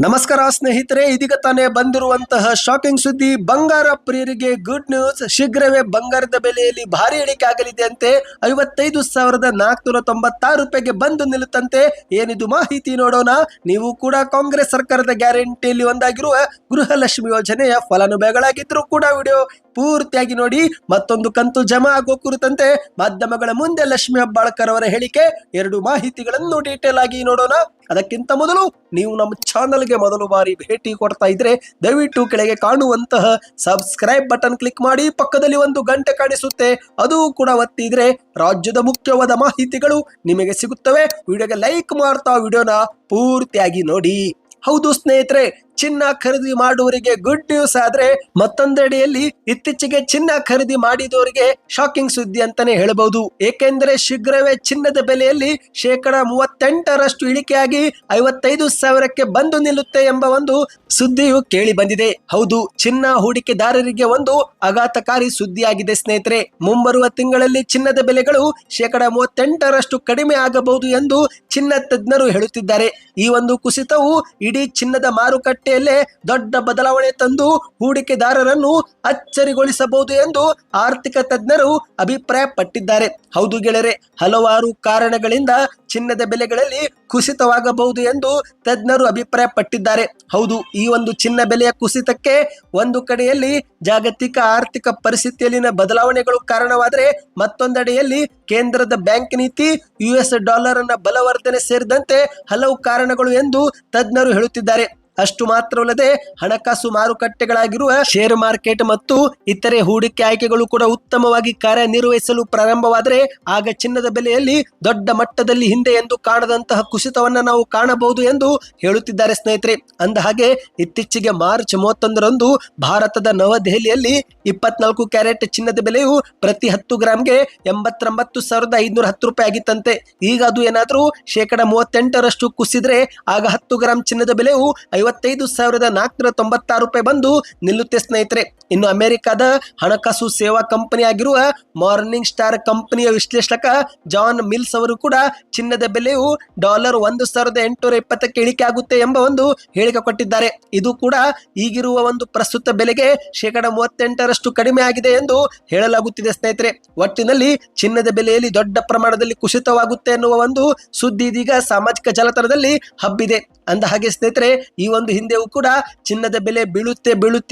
ನಮಸ್ಕಾರ ಸ್ನೇಹಿತರೆ, ಇದೀಗ ತಾನೇ ಬಂದಿರುವಂತಹ ಶಾಕಿಂಗ್ ಸುದ್ದಿ. ಬಂಗಾರ ಪ್ರಿಯರಿಗೆ ಗುಡ್ ನ್ಯೂಸ್. ಶೀಘ್ರವೇ ಬಂಗಾರದ ಬೆಲೆಯಲ್ಲಿ ಭಾರಿ ಇಳಿಕೆ ಆಗಲಿದೆ ಅಂತೆ. 55,496 ರೂಪಾಯಿಗೆ ಬಂದು ನಿಲ್ಲುತ್ತಂತೆ. ಏನಿದು ಮಾಹಿತಿ ನೋಡೋಣ. ನೀವು ಕೂಡ ಕಾಂಗ್ರೆಸ್ ಸರ್ಕಾರದ ಗ್ಯಾರಂಟಿಯಲ್ಲಿ ಒಂದಾಗಿರುವ ಗೃಹಲಕ್ಷ್ಮಿ ಯೋಜನೆಯ ಫಲಾನುಭವಿಗಳಾಗಿದ್ರೂ ಕೂಡ ವಿಡಿಯೋ ಪೂರ್ತಿಯಾಗಿ ನೋಡಿ. ಮತ್ತೊಂದು ಕಂತು ಜಮಾ ಆಗೋ ಕುರಿತಂತೆ ಮಾಧ್ಯಮಗಳ ಮುಂದೆ ಲಕ್ಷ್ಮಿ ಹೆಬ್ಬಾಳ್ಕರ್ ಅವರ ಹೇಳಿಕೆ, ಎರಡು ಮಾಹಿತಿಗಳನ್ನು ಡೀಟೇಲ್ ಆಗಿ ನೋಡೋಣ. ಅದಕ್ಕಿಂತ ಮೊದಲು ನೀವು ನಮ್ಮ ಚಾನಲ್ಗೆ ಮೊದಲು ಬಾರಿ ಭೇಟಿ ಕೊಡ್ತಾ ಇದ್ರೆ ದಯವಿಟ್ಟು ಕೆಳಗೆ ಕಾಣುವಂತಹ ಸಬ್ಸ್ಕ್ರೈಬ್ ಬಟನ್ ಕ್ಲಿಕ್ ಮಾಡಿ. ಪಕ್ಕದಲ್ಲಿ ಒಂದು ಗಂಟೆ ಕಾಣಿಸುತ್ತೆ, ಅದು ಕೂಡ ಒತ್ತಿದ್ರೆ ರಾಜ್ಯದ ಮುಖ್ಯವಾದ ಮಾಹಿತಿಗಳು ನಿಮಗೆ ಸಿಗುತ್ತವೆ. ವಿಡಿಯೋಗೆ ಲೈಕ್ ಮಾಡ್ತಾ ವಿಡಿಯೋನ ಪೂರ್ತಿಯಾಗಿ ನೋಡಿ. ಹೌದು ಸ್ನೇಹಿತರೆ, ಚಿನ್ನ ಖರೀದಿ ಮಾಡುವವರಿಗೆ ಗುಡ್ ನ್ಯೂಸ್. ಆದ್ರೆ ಮತ್ತೊಂದೆಡೆಯಲ್ಲಿ ಇತ್ತೀಚೆಗೆ ಚಿನ್ನ ಖರೀದಿ ಮಾಡಿದವರಿಗೆ ಶಾಕಿಂಗ್ ಸುದ್ದಿ ಅಂತಾನೆ ಹೇಳಬಹುದು. ಏಕೆಂದ್ರೆ ಶೀಘ್ರವೇ ಚಿನ್ನದ ಬೆಲೆಯಲ್ಲಿ 38% ಇಳಿಕೆಯಾಗಿ 55,000ಕ್ಕೆ ಬಂದು ನಿಲ್ಲುತ್ತೆ ಎಂಬ ಒಂದು ಸುದ್ದಿಯು ಕೇಳಿ ಬಂದಿದೆ. ಹೌದು, ಚಿನ್ನ ಹೂಡಿಕೆದಾರರಿಗೆ ಒಂದು ಆಘಾತಕಾರಿ ಸುದ್ದಿಯಾಗಿದೆ ಸ್ನೇಹಿತರೆ. ಮುಂಬರುವ ತಿಂಗಳಲ್ಲಿ ಚಿನ್ನದ ಬೆಲೆಗಳು 38% ಕಡಿಮೆ ಆಗಬಹುದು ಎಂದು ಚಿನ್ನ ತಜ್ಞರು ಹೇಳುತ್ತಿದ್ದಾರೆ. ಈ ಒಂದು ಕುಸಿತವು ಇಡೀ ಚಿನ್ನದ ಮಾರುಕಟ್ಟೆಯಲ್ಲೇ ದೊಡ್ಡ ಬದಲಾವಣೆ ತಂದು ಹೂಡಿಕೆದಾರರನ್ನು ಅಚ್ಚರಿಗೊಳಿಸಬಹುದು ಎಂದು ಆರ್ಥಿಕ ತಜ್ಞರು ಅಭಿಪ್ರಾಯಪಟ್ಟಿದ್ದಾರೆ. ಹೌದು ಗೆಳೆಯರೆ, ಹಲವಾರು ಕಾರಣಗಳಿಂದ ಚಿನ್ನದ ಬೆಲೆಗಳಲ್ಲಿ ಕುಸಿತವಾಗಬಹುದು ಎಂದು ತಜ್ಞರು ಅಭಿಪ್ರಾಯಪಟ್ಟಿದ್ದಾರೆ. ಹೌದು, ಈ ಒಂದು ಚಿನ್ನ ಬೆಲೆಯ ಕುಸಿತಕ್ಕೆ ಒಂದು ಕಡೆಯಲ್ಲಿ ಜಾಗತಿಕ ಆರ್ಥಿಕ ಪರಿಸ್ಥಿತಿಯಲ್ಲಿನ ಬದಲಾವಣೆಗಳು ಕಾರಣವಾದರೆ, ಮತ್ತೊಂದೆಡೆಯಲ್ಲಿ ಕೇಂದ್ರದ ಬ್ಯಾಂಕ್ ನೀತಿ, US ಡಾಲರ್ ನ ಬಲವರ್ಧನೆ ಸೇರಿದಂತೆ ಹಲವು ಕಾರಣಗಳು ಎಂದು ತಜ್ಞರು ಹೇಳುತ್ತಿದ್ದಾರೆ. ಅಷ್ಟು ಮಾತ್ರವಲ್ಲದೆ ಹಣಕಾಸು ಮಾರುಕಟ್ಟೆಗಳಾಗಿರುವ ಶೇರ್ ಮಾರ್ಕೆಟ್ ಮತ್ತು ಇತರೆ ಹೂಡಿಕೆ ಆಯ್ಕೆಗಳು ಕೂಡ ಉತ್ತಮವಾಗಿ ಕಾರ್ಯನಿರ್ವಹಿಸಲು ಪ್ರಾರಂಭವಾದರೆ ಆಗ ಚಿನ್ನದ ಬೆಲೆಯಲ್ಲಿ ದೊಡ್ಡ ಮಟ್ಟದಲ್ಲಿ ಹಿಂದೆ ಎಂದು ಕಾಣದಂತಹ ಕುಸಿತವನ್ನ ನಾವು ಕಾಣಬಹುದು ಎಂದು ಹೇಳುತ್ತಿದ್ದಾರೆ ಸ್ನೇಹಿತರೆ. ಅಂದ ಹಾಗೆ ಇತ್ತೀಚೆಗೆ ಮಾರ್ಚ್ 31ರಂದು ಭಾರತದ ನವದೆಹಲಿಯಲ್ಲಿ 24 ಕ್ಯಾರೆಟ್ ಚಿನ್ನದ ಬೆಲೆಯು ಪ್ರತಿ 10 ಗ್ರಾಮ್ಗೆ 89,510 ರೂಪಾಯಿ ಆಗಿತ್ತಂತೆ. ಈಗ ಅದು ಏನಾದರೂ 38% ಕುಸಿದ್ರೆ ಆಗ 10 ಗ್ರಾಮ್ ಚಿನ್ನದ ಬೆಲೆಯು 55,496 ರೂಪಾಯಿ ಬಂದು ನಿಲ್ಲುತ್ತೆ ಸ್ನೇಹಿತರೆ. ಇನ್ನು ಅಮೆರಿಕದ ಹಣಕಾಸು ಸೇವಾ ಕಂಪನಿ ಆಗಿರುವ ಮಾರ್ನಿಂಗ್ ಸ್ಟಾರ್ ಕಂಪನಿಯ ವಿಶ್ಲೇಷಕ ಜಾನ್ ಮಿಲ್ಸ್ ಅವರು ಕೂಡ ಚಿನ್ನದ ಬೆಲೆಯು $1,820ಕ್ಕೆ ಇಳಿಕೆ ಆಗುತ್ತೆ ಎಂಬ ಒಂದು ಹೇಳಿಕೆ ಕೊಟ್ಟಿದ್ದಾರೆ. ಇದು ಕೂಡ ಈಗಿರುವ ಒಂದು ಪ್ರಸ್ತುತ ಬೆಲೆಗೆ 38% ಕಡಿಮೆ ಆಗಿದೆ ಎಂದು ಹೇಳಲಾಗುತ್ತಿದೆ ಸ್ನೇಹಿತರೆ. ಒಟ್ಟಿನಲ್ಲಿ ಚಿನ್ನದ ಬೆಲೆಯಲ್ಲಿ ದೊಡ್ಡ ಪ್ರಮಾಣದಲ್ಲಿ ಕುಸಿತವಾಗುತ್ತೆ ಎನ್ನುವ ಒಂದು ಸುದ್ದಿ ಇದೀಗ ಸಾಮಾಜಿಕ ಜಾಲತಾಣದಲ್ಲಿ ಹಬ್ಬಿದೆ. ಅಂದ ಹಾಗೆ ಸ್ನೇಹಿತರೆ, ಈ ಒಂದು ಹಿಂದೆಯೂ ಕೂಡ ಚಿನ್ನದ ಬೆಲೆ ಬೀಳುತ್ತೆ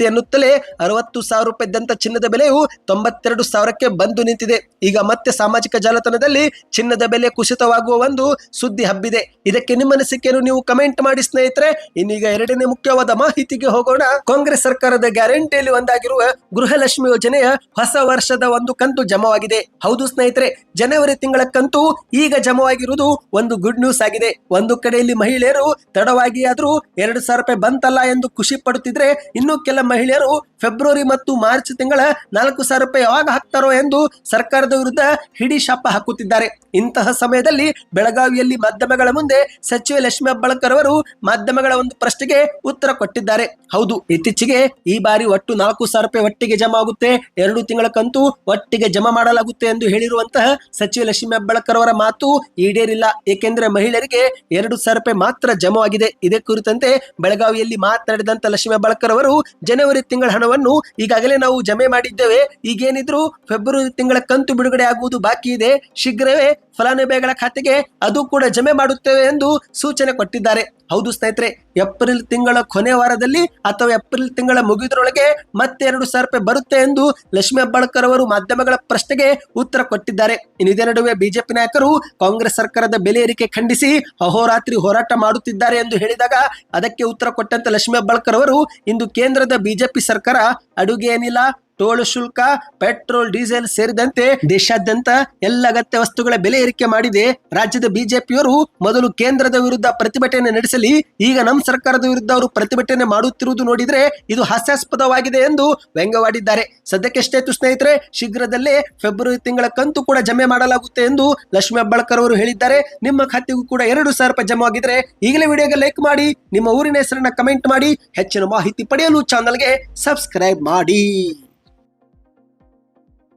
ಎನ್ನುತ್ತಲೇ 60,000 ರೂಪಾಯಿದಂತ ಚಿನ್ನದ ಬೆಲೆಯು 92,000ಕ್ಕೆ ಬಂದು ನಿಂತಿದೆ. ಈಗ ಮತ್ತೆ ಸಾಮಾಜಿಕ ಜಾಲತಾಣದಲ್ಲಿ ಚಿನ್ನದ ಬೆಲೆ ಕುಸಿತವಾಗುವ ಒಂದು ಸುದ್ದಿ ಹಬ್ಬಿದೆ. ಇದಕ್ಕೆ ನಿಮ್ಮ ಅನಿಸಿಕೆಯನ್ನು ನೀವು ಕಮೆಂಟ್ ಮಾಡಿ ಸ್ನೇಹಿತರೆ. ಇನ್ನೀಗ ಎರಡನೇ ಮುಖ್ಯವಾದ ಮಾಹಿತಿಗೆ ಹೋಗೋಣ. ಕಾಂಗ್ರೆಸ್ ಸರ್ಕಾರದ ಗ್ಯಾರಂಟಿಯಲ್ಲಿ ಒಂದಾಗಿರುವ ಗೃಹಲಕ್ಷ್ಮಿ ಯೋಜನೆಯ ಹೊಸ ವರ್ಷದ ಒಂದು ಕಂತು ಜಮವಾಗಿದೆ. ಹೌದು ಸ್ನೇಹಿತರೆ, ಜನವರಿ ತಿಂಗಳ ಕಂತು ಈಗ ಜಮವಾಗಿರುವುದು ಒಂದು ಗುಡ್ ನ್ಯೂಸ್ ಆಗಿದೆ. ಒಂದು ಕಡೆಯಲ್ಲಿ ಮಹಿಳೆಯರು ತಡವಾಗಿ ಆದ್ರೂ 2,000 ರೂಪಾಯಿ ಬಂತಲ್ಲ ಎಂದು ಖುಷಿ ಪಡುತ್ತಿದ್ರೆ, ಇನ್ನು ಕೆಲ ಮಹಿಳೆಯರು ಫೆಬ್ರವರಿ ಮತ್ತು ಮಾರ್ಚ್ ತಿಂಗಳ 4,000 ರೂಪಾಯಿ ಯಾವಾಗ ಹಾಕ್ತಾರೋ ಎಂದು ಸರ್ಕಾರದ ವಿರುದ್ಧ ಹಿಡಿ ಶಾಪ ಹಾಕುತ್ತಿದ್ದಾರೆ. ಇಂತಹ ಸಮಯದಲ್ಲಿ ಬೆಳಗಾವಿಯಲ್ಲಿ ಮಾಧ್ಯಮಗಳ ಮುಂದೆ ಸಚಿವೆ ಲಕ್ಷ್ಮಿ ಹೆಬ್ಬಾಳ್ಕರ್ ಅವರು ಮಾಧ್ಯಮಗಳ ಒಂದು ಪ್ರಶ್ನೆಗೆ ಉತ್ತರ ಕೊಟ್ಟಿದ್ದಾರೆ. ಹೌದು, ಇತ್ತೀಚೆಗೆ ಈ ಬಾರಿ ಒಟ್ಟು 4,000 ರೂಪಾಯಿ ಒಟ್ಟಿಗೆ ಜಮಾ ಆಗುತ್ತೆ, 2 ತಿಂಗಳ ಕಂತು ಒಟ್ಟಿಗೆ ಜಮಾ ಮಾಡಲಾಗುತ್ತೆ ಎಂದು ಹೇಳಿರುವಂತಹ ಸಚಿವೆ ಲಕ್ಷ್ಮಿ ಹೆಬ್ಬಾಳ್ಕರ್ ಅವರ ಮಾತು ಈಡೇರಿಲ್ಲ. ಏಕೆಂದ್ರೆ ಮಹಿಳೆಯರಿಗೆ 2,000 ರೂಪಾಯಿ ಮಾತ್ರ ಜಮವಾಗಿದೆ. ಇದೇ ಕುರಿತಂತೆ ಬೆಳಗಾವಿಯಲ್ಲಿ ಮಾತನಾಡಿದಂತ ಲಕ್ಷ್ಮಿ ಹೆಬ್ಬಾಳ್ಕರ್ ಅವರು, ಜನವರಿ ತಿಂಗಳ ಹಣವನ್ನು ಈಗಾಗಲೇ ನಾವು ಜಮೆ ಮಾಡಿದ್ದೇವೆ. ಈಗೇನಿದ್ರು ಫೆಬ್ರವರಿ ತಿಂಗಳ ಕಂತು ಬಿಡುಗಡೆ ಆಗುವುದು ಬಾಕಿ ಇದೆ. ಶೀಘ್ರವೇ ಫಲಾನುಭವಿಗಳ ಖಾತೆಗೆ ಅದು ಕೂಡ ಜಮೆ ಮಾಡುತ್ತೇವೆ ಎಂದು ಸೂಚನೆ ಕೊಟ್ಟಿದ್ದಾರೆ. ಹೌದು ಸ್ನೇಹಿತರೆ, ಏಪ್ರಿಲ್ ತಿಂಗಳ ಕೊನೆ ವಾರದಲ್ಲಿ ಅಥವಾ ಏಪ್ರಿಲ್ ತಿಂಗಳ ಮುಗಿದ್ರೊಳಗೆ ಮತ್ತೆ 2,000 ರೂಪಾಯಿ ಬರುತ್ತೆ ಎಂದು ಲಕ್ಷ್ಮಿ ಹೆಬ್ಬಾಳ್ಕರ್ ಅವರು ಮಾಧ್ಯಮಗಳ ಪ್ರಶ್ನೆಗೆ ಉತ್ತರ ಕೊಟ್ಟಿದ್ದಾರೆ. ಇದೇ ನಡುವೆ ಬಿಜೆಪಿ ನಾಯಕರು ಕಾಂಗ್ರೆಸ್ ಸರ್ಕಾರದ ಬೆಲೆ ಏರಿಕೆ ಖಂಡಿಸಿ ಅಹೋರಾತ್ರಿ ಹೋರಾಟ ಮಾಡುತ್ತಿದ್ದಾರೆ ಎಂದು ಹೇಳಿದಾಗ ಅದಕ್ಕೆ ಉತ್ತರ ಕೊಟ್ಟಂತ ಲಕ್ಷ್ಮಿ ಹೆಬ್ಬಾಳ್ಕರ್ ಅವರು, ಇಂದು ಕೇಂದ್ರದ ಬಿಜೆಪಿ ಸರ್ಕಾರ ಅಡುಗೆ ಏನಿಲ್ಲ, ಟೋಲ್ ಶುಲ್ಕ, ಪೆಟ್ರೋಲ್, ಡೀಸೆಲ್ ಸೇರಿದಂತೆ ದೇಶಾದ್ಯಂತ ಎಲ್ಲ ಅಗತ್ಯ ವಸ್ತುಗಳ ಬೆಲೆ ಏರಿಕೆ ಮಾಡಿದೆ. ರಾಜ್ಯದ ಬಿಜೆಪಿಯವರು ಮೊದಲು ಕೇಂದ್ರದ ವಿರುದ್ಧ ಪ್ರತಿಭಟನೆ ನಡೆಸಲಿ, ಈಗ ನಮ್ಮ ಸರ್ಕಾರದ ವಿರುದ್ಧ ಅವರು ಪ್ರತಿಭಟನೆ ಮಾಡುತ್ತಿರುವುದು ನೋಡಿದ್ರೆ ಇದು ಹಾಸ್ಯಾಸ್ಪದವಾಗಿದೆ ಎಂದು ವ್ಯಂಗ್ಯವಾಡಿದ್ದಾರೆ. ಸದ್ಯಕ್ಕೆ ಸ್ನೇಹಿತರೆ, ಶೀಘ್ರದಲ್ಲೇ ಫೆಬ್ರವರಿ ತಿಂಗಳ ಕಂತು ಕೂಡ ಜಮೆ ಮಾಡಲಾಗುತ್ತೆ ಎಂದು ಲಕ್ಷ್ಮಿ ಹೆಬ್ಬಾಳ್ಕರ್ ಅವರು ಹೇಳಿದ್ದಾರೆ. ನಿಮ್ಮ ಖಾತೆಗೂ ಕೂಡ 2,000 ರೂಪಾಯಿ ಜಮಾ ಆಗಿದ್ರೆ ಈಗಲೇ ವಿಡಿಯೋಗೆ ಲೈಕ್ ಮಾಡಿ, ನಿಮ್ಮ ಊರಿನ ಹೆಸರನ್ನ ಕಮೆಂಟ್ ಮಾಡಿ. ಹೆಚ್ಚಿನ ಮಾಹಿತಿ ಪಡೆಯಲು ಚಾನಲ್ಗೆ ಸಬ್ಸ್ಕ್ರೈಬ್ ಮಾಡಿ.